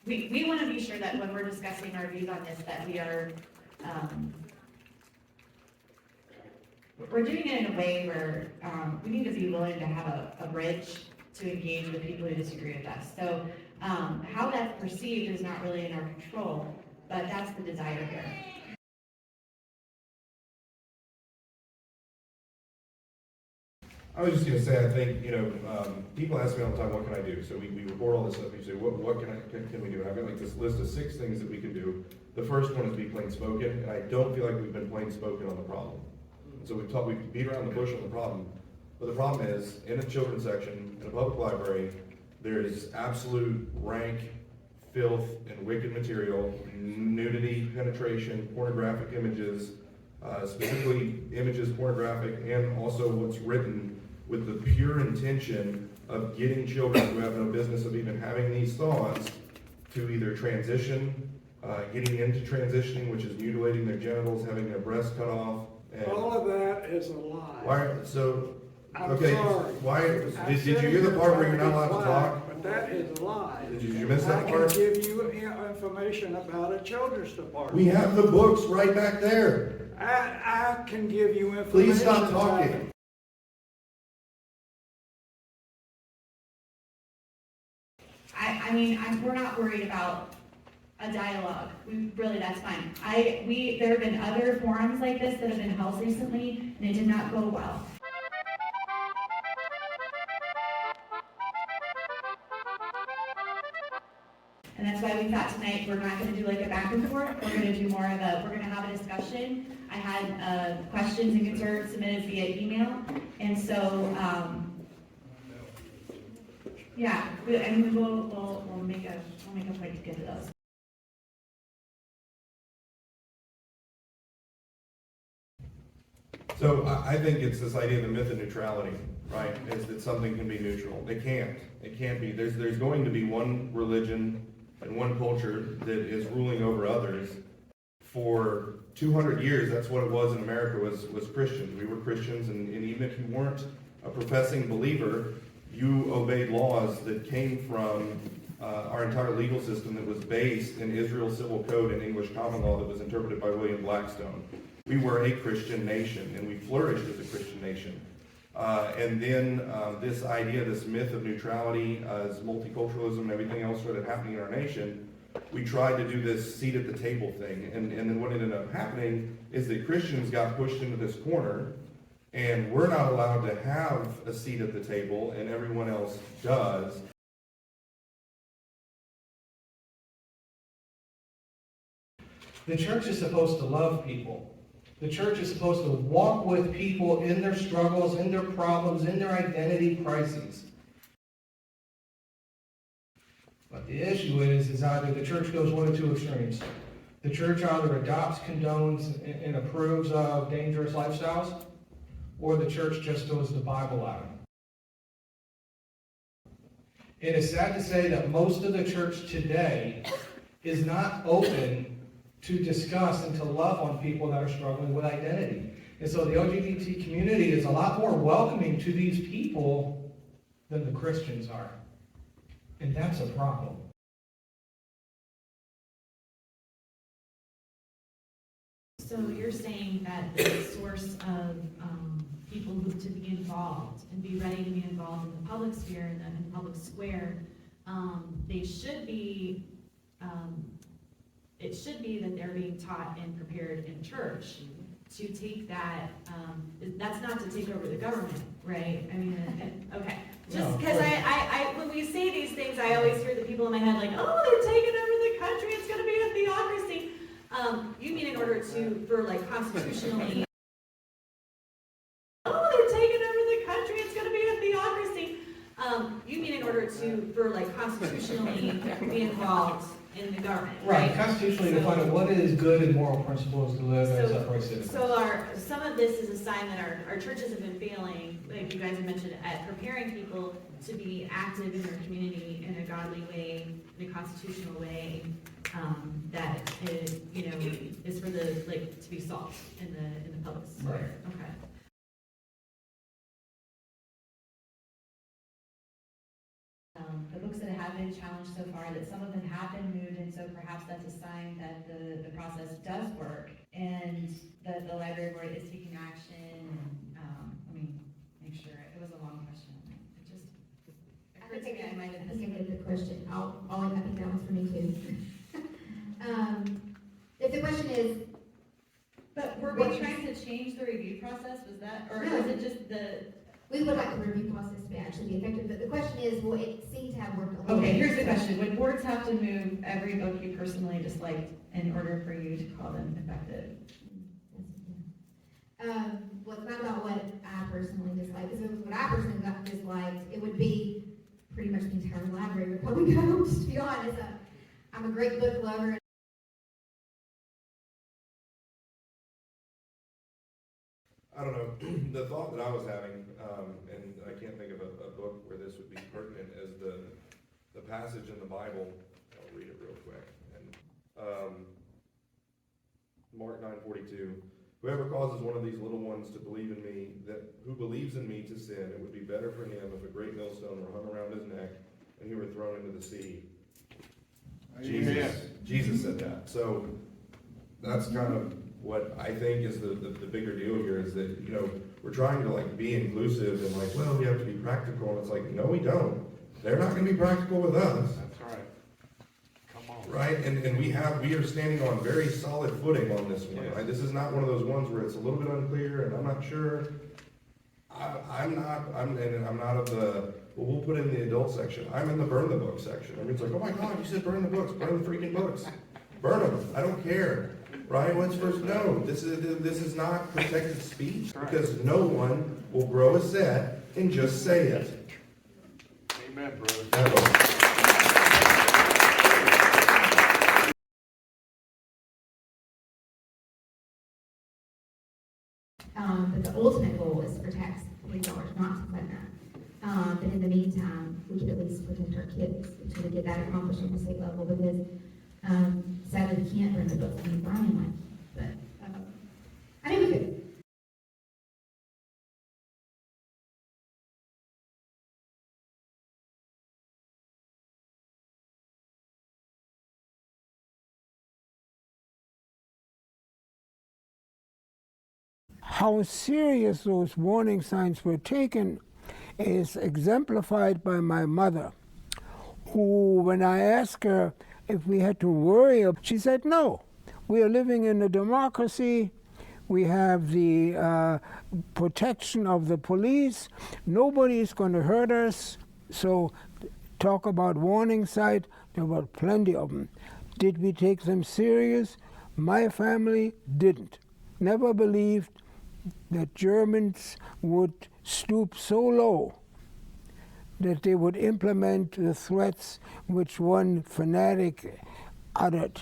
we want to be sure that when we're discussing our views on this, that we are, we're doing it in a way where we need to be willing to have a bridge to engage with people who disagree with us. So how that's perceived is not really in our control, but that's the desire here. I was just going to say, I think, people ask me all the time, what can I do? So we report all this stuff, you say, what can we do? And I've got like this list of 6 things that we can do. The first one is be plain spoken, and I don't feel like we've been plain spoken on the problem. So we've beat around the bush on the problem, but the problem is, in a children's section, in a public library, there is absolute rank filth and wicked material, nudity, penetration, pornographic images, specifically images pornographic, and also what's written with the pure intention of getting children who have no business of even having these thoughts to either transition, getting into transitioning, which is mutilating their genitals, having their breasts cut off. And all of that is a lie. why? So, I'm okay, sorry. why? Did you hear the part where you're not allowed to talk? But that is a lie. Did you miss that I part? can give you information about a children's department. We have the books right back there. I can give you information. Please stop about it. talking. I mean, we're not worried about a dialogue. That's fine. There have been other forums like this that have been held recently, and it did not go well. And that's why we thought tonight we're not going to do like a back and forth. We're going to do more of we're going to have a discussion. I had questions and concerns submitted via email, and so yeah, and we'll make a point to get to those. So I think it's this idea of the myth of neutrality, right? Is that something can be neutral. It can't. It can't be. There's going to be one religion and one culture that is ruling over others. For 200 years, that's what it was in America, was Christians. We were Christians, and even if you weren't a professing believer, you obeyed laws that came from our entire legal system that was based in Israel's civil code and English common law that was interpreted by William Blackstone. We were a Christian nation, and we flourished as a Christian nation. And then this idea, this myth of neutrality, as multiculturalism and everything else started happening in our nation, we tried to do this seat at the table thing. And then what ended up happening is that Christians got pushed into this corner, and we're not allowed to have a seat at the table, and everyone else does. The church is supposed to love people. The church is supposed to walk with people in their struggles, in their problems, in their identity crises. But the issue is either the church goes one of 2 extremes. The church either adopts, condones, and approves of dangerous lifestyles, or the church just throws the Bible at them. It is sad to say that most of the church today is not open to discuss and to love on people that are struggling with identity. And so the LGBT community is a lot more welcoming to these people than the Christians are. And that's a problem. So you're saying that the source of people who to be involved and be ready to be involved in the public sphere and in the public square, they should be, it should be that they're being taught and prepared in church to take that, that's not to take over the government, right? I mean, okay. Just because when we say these things, I always hear the people in my head like, oh, they're taking over the country, it's going to be a theocracy. You mean in order to, for like constitutionally, oh, they're taking over the country, it's going to be a theocracy. You mean in order to, for like constitutionally be involved in the government, right? Constitutionally defining what is good and moral principles to live as upright citizens. So some of this is a sign that our churches have been failing, like you guys have mentioned, at preparing people to be active in their community in a godly way, in a constitutional way, that is, is for the to be salt in the public square. Right. Okay. The books that have been been challenged so far, that some of them have been moved, and so perhaps that's a sign that the process does work, and that the library board is taking action, and, let me make sure, it was a long question. It just occurred to me I might have I think missed I get the question. I think that one's for me too. If the question is, But were we trying to change the review process, was that, or No. was it just the? we would like the review process to actually be effective, but the question is, well, it seemed to have worked a little bit. Okay, here's the question, would boards have to move every book you personally disliked in order for you to call them effective? Well, it's not about what I personally dislike, because if it was what I personally disliked, it would be pretty much the entire library would probably go, to be honest. I'm a great book lover. I don't know, the thought that I was having, and I can't think of a book where this would be pertinent, as the passage in the Bible. I'll read it real quick. And Mark 9:42, whoever causes one of these little ones to believe in me, who believes in me to sin, it would be better for him if a great millstone were hung around his neck and he were thrown into the sea. Jesus said that. So that's kind of what I think is the bigger deal here, is that, you know, we're trying to like be inclusive and like, well, we have to be practical, and it's like, no, we don't. They're not gonna be practical with us. That's right. Come on. Right, and we are standing on very solid footing on this one, Yes. right? This is not one of those ones where it's a little bit unclear and I'm not sure. I'm not of the, well, we'll put it in the adult section. I'm in the burn the book section. I mean, it's like, oh my God, you said burn the books, burn the freaking books. Burn them, I don't care, right? What's first? No, this is not protected speech, Right. because no one will grow a set and just say it. Amen, brother. Never. But the ultimate goal is to protect $8, not to fund that. But in the meantime, we can at least protect our kids until we get that accomplished on the state level, because sadly, we can't burn the books. I mean, Brian might, but I think we could. How serious those warning signs were taken is exemplified by my mother, who, when I asked her if we had to worry, she said, no, we are living in a democracy, we have the protection of the police, nobody is going to hurt us, so talk about warning signs, there were plenty of them. Did we take them serious? My family didn't. Never believed that Germans would stoop so low that they would implement the threats which one fanatic uttered.